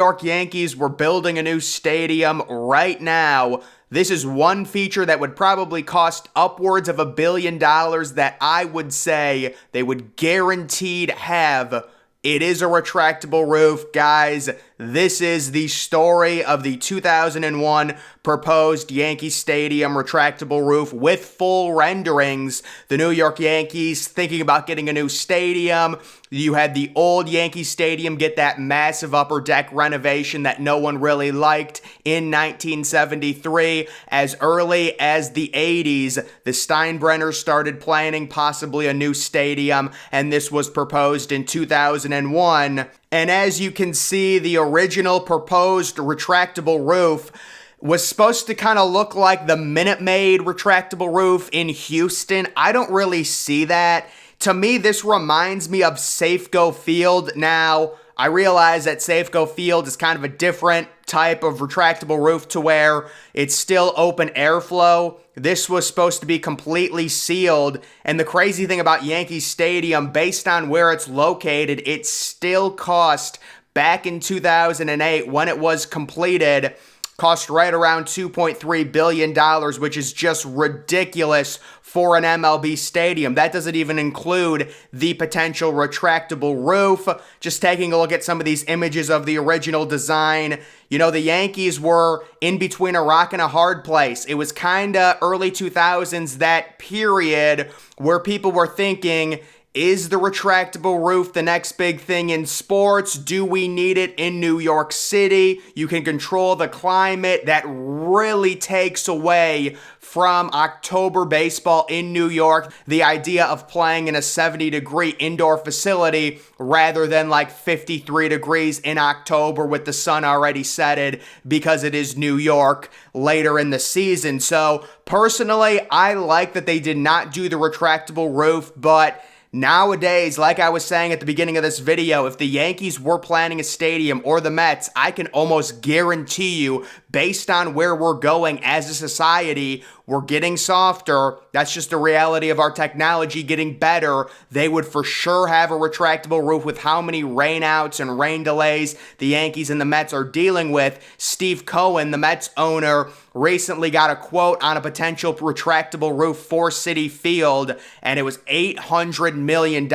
York Yankees were building a new stadium right now, this is one feature that would probably cost upwards of $1 billion that I would say they would guaranteed have. It is a retractable roof, guys. This is the story of the 2001 proposed Yankee Stadium retractable roof with full renderings. The New York Yankees thinking about getting a new stadium. You had the old Yankee Stadium get that massive upper deck renovation that no one really liked in 1973. As early as the 80s, the Steinbrenners started planning possibly a new stadium, and this was proposed in 2001. And as you can see, the original proposed retractable roof was supposed to kind of look like the Minute Maid retractable roof in Houston. I don't really see that. To me, this reminds me of Safeco Field. Now, I realize that Safeco Field is kind of a different type of retractable roof to where it's still open airflow. This was supposed to be completely sealed. And the crazy thing about Yankee Stadium, based on where it's located, it still cost, back in 2008 when it was completed, cost right around $2.3 billion, which is just ridiculous for an MLB stadium. That doesn't even include the potential retractable roof. Just taking a look at some of these images of the original design, you know, the Yankees were in between a rock and a hard place. It was kind of early 2000s, that period where people were thinking, is the retractable roof the next big thing in sports? Do we need it in New York City? You can control the climate. That really takes away from October baseball in New York. The idea of playing in a 70-degree indoor facility rather than like 53 degrees in October with the sun already setted because it is New York later in the season. So personally, I like that they did not do the retractable roof, but nowadays, like I was saying at the beginning of this video, if the Yankees were planning a stadium or the Mets, I can almost guarantee you, based on where we're going as a society, we're getting softer. That's just the reality of our technology getting better. They would for sure have a retractable roof with how many rainouts and rain delays the Yankees and the Mets are dealing with. Steve Cohen, the Mets owner, recently got a quote on a potential retractable roof for Citi Field, and it was $800 million.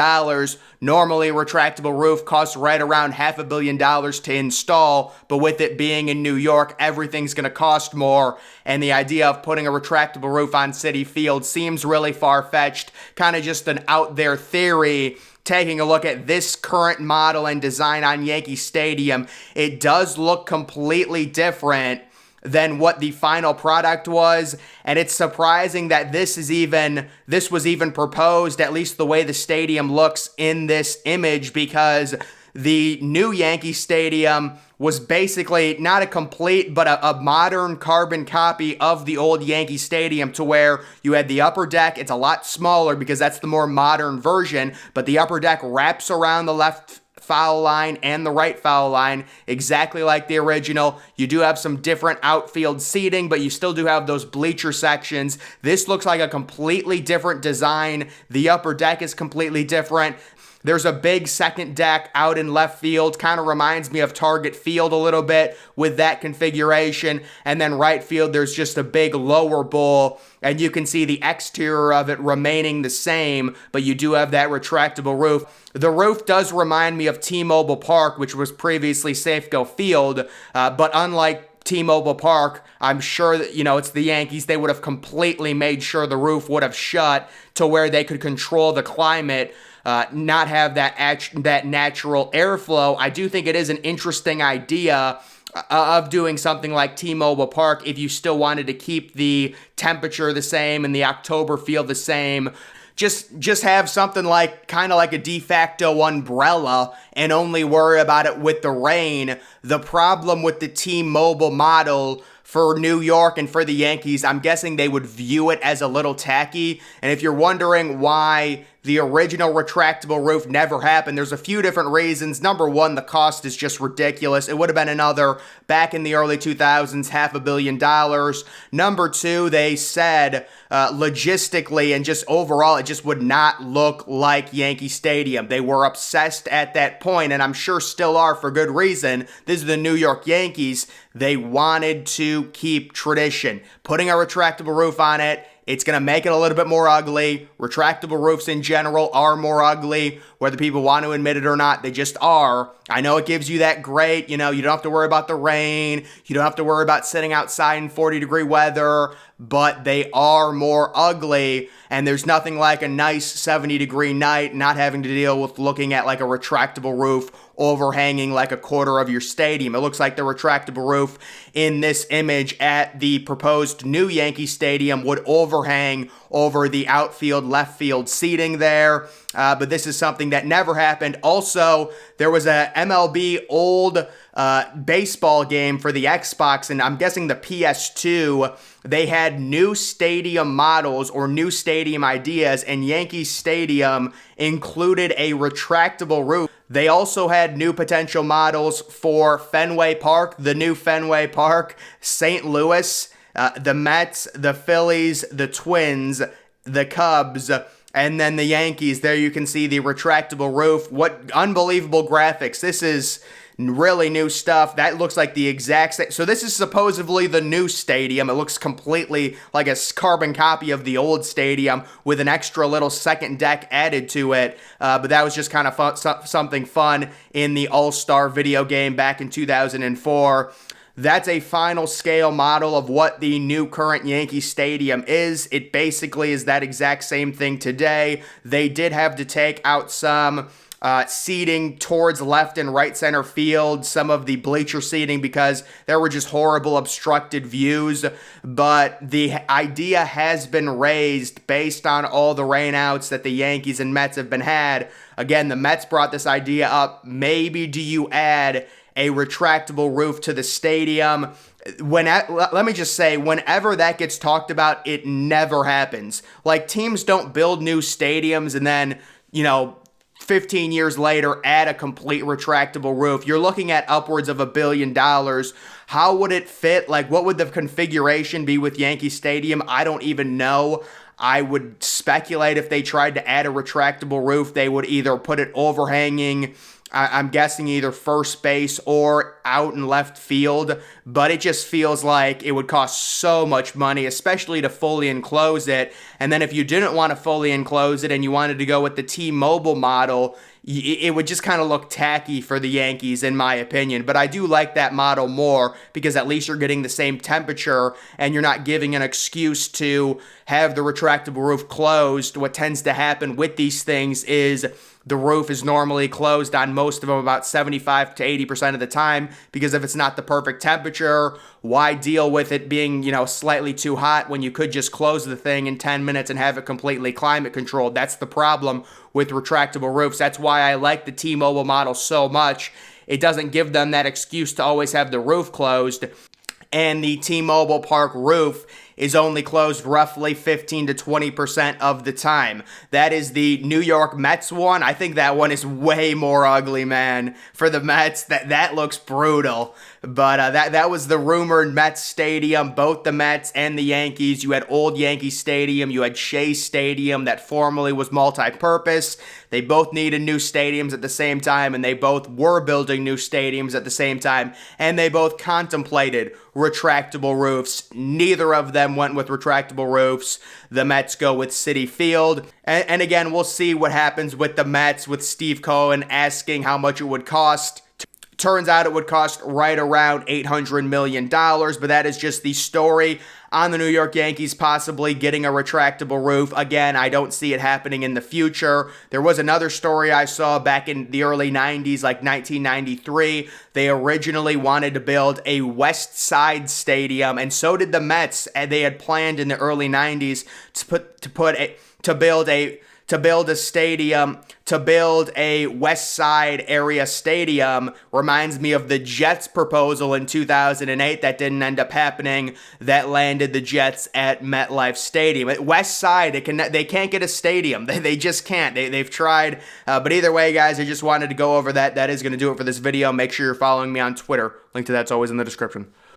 Normally, a retractable roof costs right around $500 million to install, but with it being in New York, everything's going to cost more, and the idea of putting a retractable roof on Citi Field seems really far-fetched, kind of just an out-there theory. Taking a look at this current model and design on Yankee Stadium, it does look completely different than what the final product was, and it's surprising that this was even proposed, at least the way the stadium looks in this image, because the new Yankee Stadium was basically not a complete, but a modern carbon copy of the old Yankee Stadium, to where you had the upper deck. It's a lot smaller because that's the more modern version, but the upper deck wraps around the left foul line and the right foul line, exactly like the original. You do have some different outfield seating, but you still do have those bleacher sections. This looks like a completely different design. The upper deck is completely different. There's a big second deck out in left field, kind of reminds me of Target Field a little bit with that configuration. And then right field, there's just a big lower bowl, and you can see the exterior of it remaining the same, but you do have that retractable roof. The roof does remind me of T-Mobile Park, which was previously Safeco Field, but unlike T-Mobile Park, I'm sure that, it's the Yankees, they would have completely made sure the roof would have shut to where they could control the climate, not have that natural airflow. I do think it is an interesting idea of doing something like T-Mobile Park if you still wanted to keep the temperature the same and the October feel the same. Just have something like kind of like a de facto umbrella and only worry about it with the rain. The problem with the T-Mobile model for New York and for the Yankees, I'm guessing they would view it as a little tacky. And if you're wondering why the original retractable roof never happened, there's a few different reasons. Number one, the cost is just ridiculous. It would have been another, back in the early 2000s, $500 million. Number two, they said logistically and just overall, it just would not look like Yankee Stadium. They were obsessed at that point, and I'm sure still are for good reason. This is the New York Yankees. They wanted to keep tradition. Putting a retractable roof on it, it's going to make it a little bit more ugly. Retractable roofs in general are more ugly, whether people want to admit it or not. They just are. I know it gives you that great, you don't have to worry about the rain. You don't have to worry about sitting outside in 40-degree weather, but they are more ugly. And there's nothing like a nice 70-degree night not having to deal with looking at like a retractable roof overhanging like a quarter of your stadium. It looks like the retractable roof in this image at the proposed new Yankee Stadium would overhang over the outfield, left field seating there. But this is something that never happened. Also, there was a MLB old baseball game for the Xbox, and I'm guessing the PS2. They had new stadium models or new stadium ideas, and Yankee Stadium included a retractable roof. They also had new potential models for Fenway Park, the new Fenway Park, St. Louis, the Mets, the Phillies, the Twins, the Cubs, and then the Yankees. There you can see the retractable roof. What unbelievable graphics. This is really new stuff. That looks like the exact same. So this is supposedly the new stadium. It looks completely like a carbon copy of the old stadium with an extra little second deck added to it. But that was just kind of fun, something fun in the All-Star video game back in 2004. That's a final scale model of what the new current Yankee Stadium is. It basically is that exact same thing today. They did have to take out some seating towards left and right center field, some of the bleacher seating, because there were just horrible obstructed views. But the idea has been raised based on all the rainouts that the Yankees and Mets have been had. Again, the Mets brought this idea up. Maybe do you add a retractable roof to the stadium? Let me just say, whenever that gets talked about, it never happens. Like, teams don't build new stadiums and then, 15 years later, add a complete retractable roof. You're looking at upwards of $1 billion. How would it fit? Like, what would the configuration be with Yankee Stadium? I don't even know. I would speculate if they tried to add a retractable roof, they would either put it overhanging, I'm guessing either first base or out in left field, but it just feels like it would cost so much money, especially to fully enclose it. And then if you didn't want to fully enclose it and you wanted to go with the T-Mobile model, it would just kind of look tacky for the Yankees, in my opinion. But I do like that model more because at least you're getting the same temperature and you're not giving an excuse to have the retractable roof closed. What tends to happen with these things is the roof is normally closed on most of them about 75 to 80% of the time, because if it's not the perfect temperature, why deal with it being, slightly too hot when you could just close the thing in 10 minutes and have it completely climate controlled? That's the problem with retractable roofs. That's why I like the T-Mobile model so much. It doesn't give them that excuse to always have the roof closed. And the T-Mobile Park roof is only closed roughly 15 to 20% of the time. That is the New York Mets one. I think that one is way more ugly, man. For the Mets, that looks brutal. But that was the rumored Mets stadium. Both the Mets and the Yankees. You had old Yankee Stadium. You had Shea Stadium that formerly was multi-purpose. They both needed new stadiums at the same time, and they both were building new stadiums at the same time, and they both contemplated retractable roofs. Neither of them went with retractable roofs. The Mets go with Citi Field. And again, we'll see what happens with the Mets, with Steve Cohen asking how much it would cost. Turns out it would cost right around $800 million, but that is just the story on the New York Yankees possibly getting a retractable roof. Again, I don't see it happening in the future. There was another story I saw back in the early 90s, like 1993. They originally wanted to build a West Side stadium, and so did the Mets. And they had planned in the early 90s to to build a stadium, to build a West Side area stadium reminds me of the Jets proposal in 2008 that didn't end up happening, that landed the Jets at MetLife Stadium. At West Side, they can't get a stadium. They just can't. They've tried. But either way, guys, I just wanted to go over that. That is going to do it for this video. Make sure you're following me on Twitter. Link to that's always in the description.